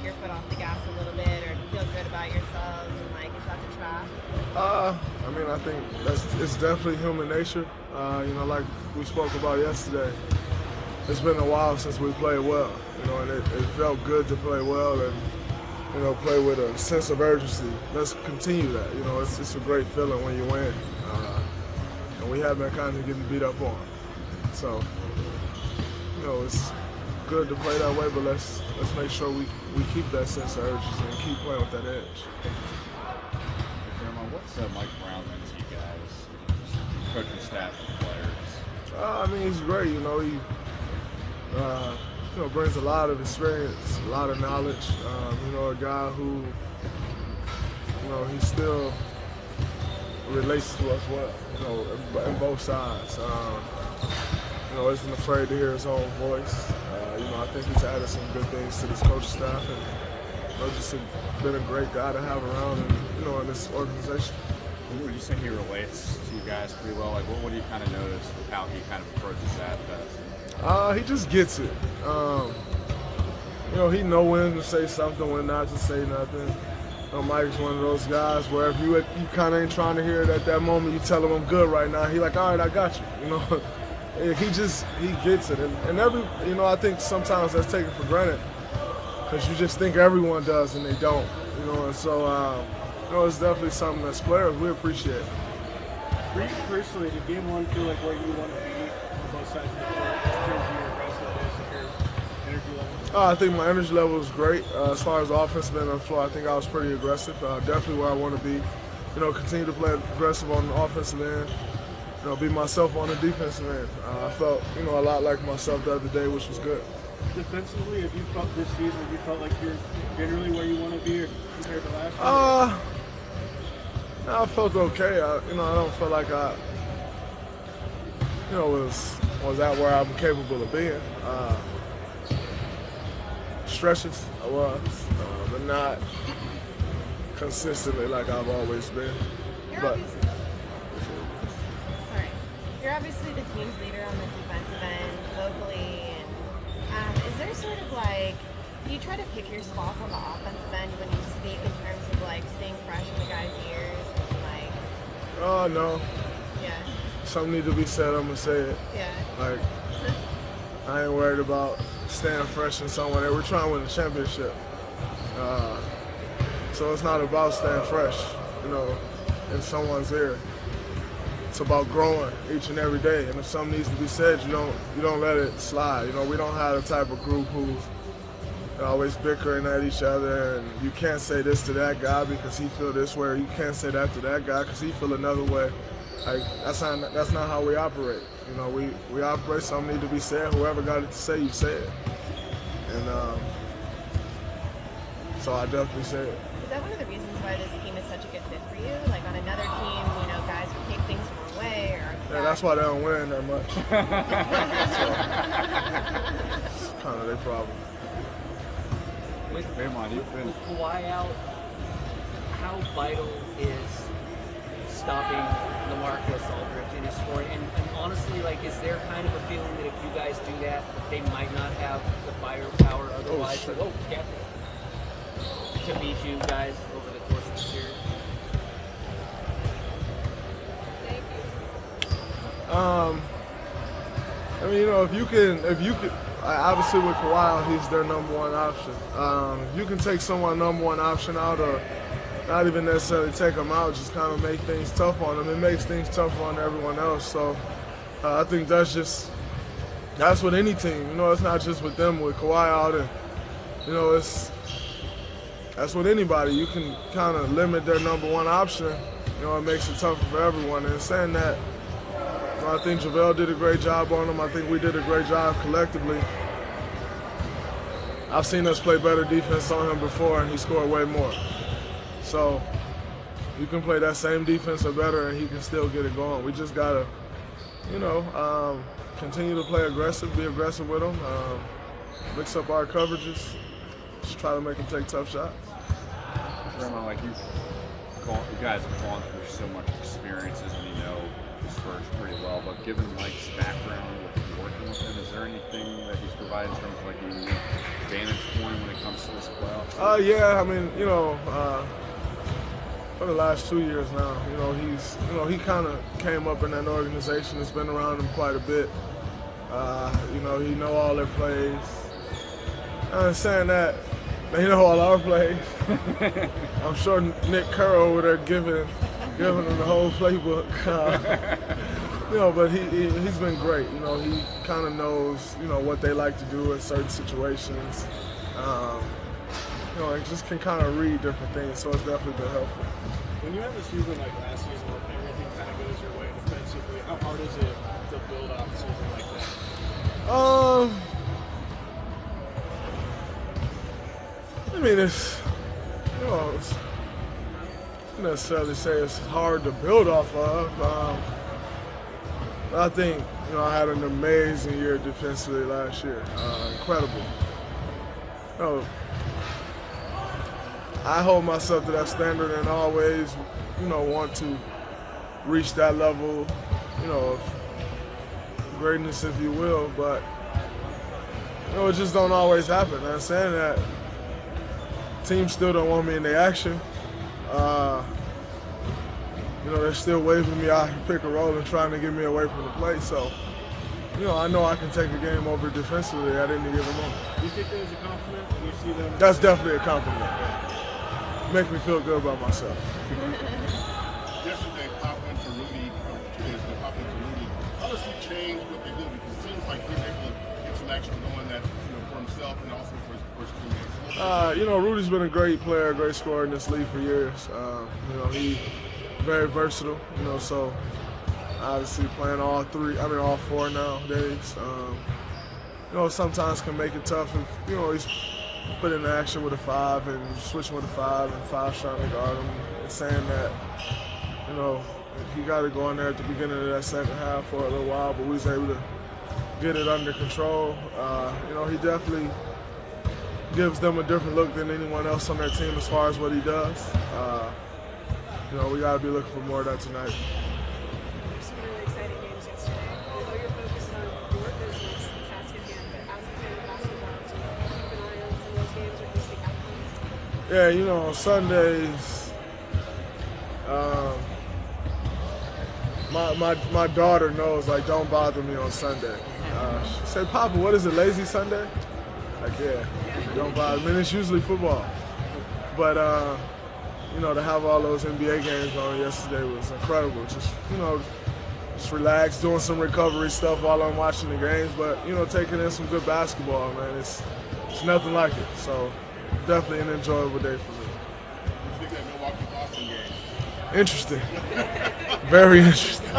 your foot off the gas a little bit, or feel good about yourselves, and like, is that the trap? I mean, I think it's definitely human nature. Like we spoke about yesterday, it's been a while since we played well, and it felt good to play well and, play with a sense of urgency. Let's continue that. It's a great feeling when you win. And we have been kind of getting beat up on. So, it's good to play that way, but let's make sure we keep that sense of urgency and keep playing with that edge. Draymond, what's Mike Brown meant to you guys, coaching staff and players? I mean, he's great. Brings a lot of experience, a lot of knowledge. A guy who, he still relates to us well, in both sides. Isn't afraid to hear his own voice. I think he's added some good things to this coaching staff, and just been a great guy to have around, in this organization. Would you say he relates to you guys pretty well? Like, what do you kind of notice with how he kind of approaches that? He just gets it. He know when to say something, when not to say nothing. Mike's one of those guys where if you kind of ain't trying to hear it at that moment, you tell him I'm good right now. He like, all right, I got you. He gets it, and I think sometimes that's taken for granted because you just think everyone does and they don't. And so it's definitely something that's players we appreciate. For you personally, did game one feel like where you want to be on both sides of the court in terms of your aggressiveness and your energy level? I think my energy level was great. As far as the offense being on the floor, I think I was pretty aggressive. Definitely where I want to be. Continue to play aggressive on the offensive end. Be myself on the defensive end. I felt, a lot like myself the other day, which was good. Defensively, have you felt this season, have you felt like you're generally where you want to be or compared to last year? I felt okay. I don't feel like I, was at where I'm capable of being. Stretches, I was, but not consistently like I've always been. But You're obviously the team's leader on the defensive end locally, and is there sort of like, do you try to pick your spots on the offensive end when you speak in terms of like staying fresh in the guys' ears and like? Oh no. Yeah. Something need to be said, I'm gonna say it. Yeah. Like, I ain't worried about staying fresh in someone. We're trying to win the championship. So it's not about staying fresh, in someone's ear. It's about growing each and every day. And if something needs to be said, you don't let it slide. We don't have the type of group who's always bickering at each other, and you can't say this to that guy because he feel this way, or you can't say that to that guy because he feel another way. Like, that's not how we operate. We operate, something need to be said. Whoever got it to say, you say it. And so I definitely say it. Is that one of the reasons why this team is such a good fit for you? Like on another team, guys would take things the wrong way, or yeah, that's why they don't win that much. It's kind of their problem. With Kawhi out, how vital is stopping LaMarcus Aldridge in his scoring? And honestly, like, is there kind of a feeling that if you guys do that, they might not have the firepower otherwise to beat you guys over the course of the series? I mean, if you can, obviously with Kawhi out, he's their number one option. You can take someone number one option out, or not even necessarily take them out, just kind of make things tough on them. It makes things tougher on everyone else. So I think that's with any team. It's not just with them, with Kawhi out, and that's with anybody. You can kind of limit their number one option. It makes it tougher for everyone. And saying that, I think JaVale did a great job on him. I think we did a great job collectively. I've seen us play better defense on him before, and he scored way more. So you can play that same defense or better, and he can still get it going. We just gotta, continue to play aggressive, be aggressive with him, mix up our coverages, just try to make him take tough shots. Draymond, like you guys have gone through so much experiences, and the Spurs pretty well, but given Mike's background with working with him, is there anything that he's provided in terms of like a unique vantage point when it comes to this playoffs? Yeah, I mean, for the last 2 years now, he kind of came up in that organization. It's been around him quite a bit. He know all their plays. Saying that, they know all our plays. I'm sure Nick Kerr over there giving him the whole playbook. But he's been great. He kind of knows, what they like to do in certain situations. It just can kind of read different things, so it's definitely been helpful. When you have a season like last season where everything kind of goes your way defensively, how hard is it to build off a season like that? I mean, it's not necessarily say it's hard to build off of. I think, I had an amazing year defensively last year. Incredible. I hold myself to that standard and always, want to reach that level, of greatness, if you will. But, it just don't always happen. I'm saying that teams still don't want me in the action. They're still waving me out and pick a roll and trying to get me away from the plate. So, I know I can take a game over defensively at any given moment. Do you think that is a compliment when you see them? That's definitely a compliment. Make me feel good about myself. Yesterday, Pop went to Rudy. How does he change what they do? Because it seems like he's able to get some action going that for himself and also for his teammates. Rudy's been a great player, great scorer in this league for years. He's very versatile. So obviously playing all four nowadays. Sometimes can make it tough if he's put in action with a 5 and switching with a 5 and 5 trying to guard him and saying that, he got to go in there at the beginning of that second half for a little while, but we was able to get it under control. He definitely gives them a different look than anyone else on their team as far as what he does. We got to be looking for more of that tonight. Some really exciting games yesterday. Although you're focused on your business, the task at hand, but as a fan of basketball, do you keep an eye on some of those games or just the outcomes? Yeah, on Sundays, my daughter knows, like, don't bother me on Sunday. She said, Papa, what is it, lazy Sunday? Like, yeah, don't bother me. It's usually football. But, to have all those NBA games on yesterday was incredible. Just relax, doing some recovery stuff while I'm watching the games, but, taking in some good basketball, man. It's nothing like it. So, definitely an enjoyable day for me. What do you think of that Milwaukee-Boston game? Interesting. Very interesting.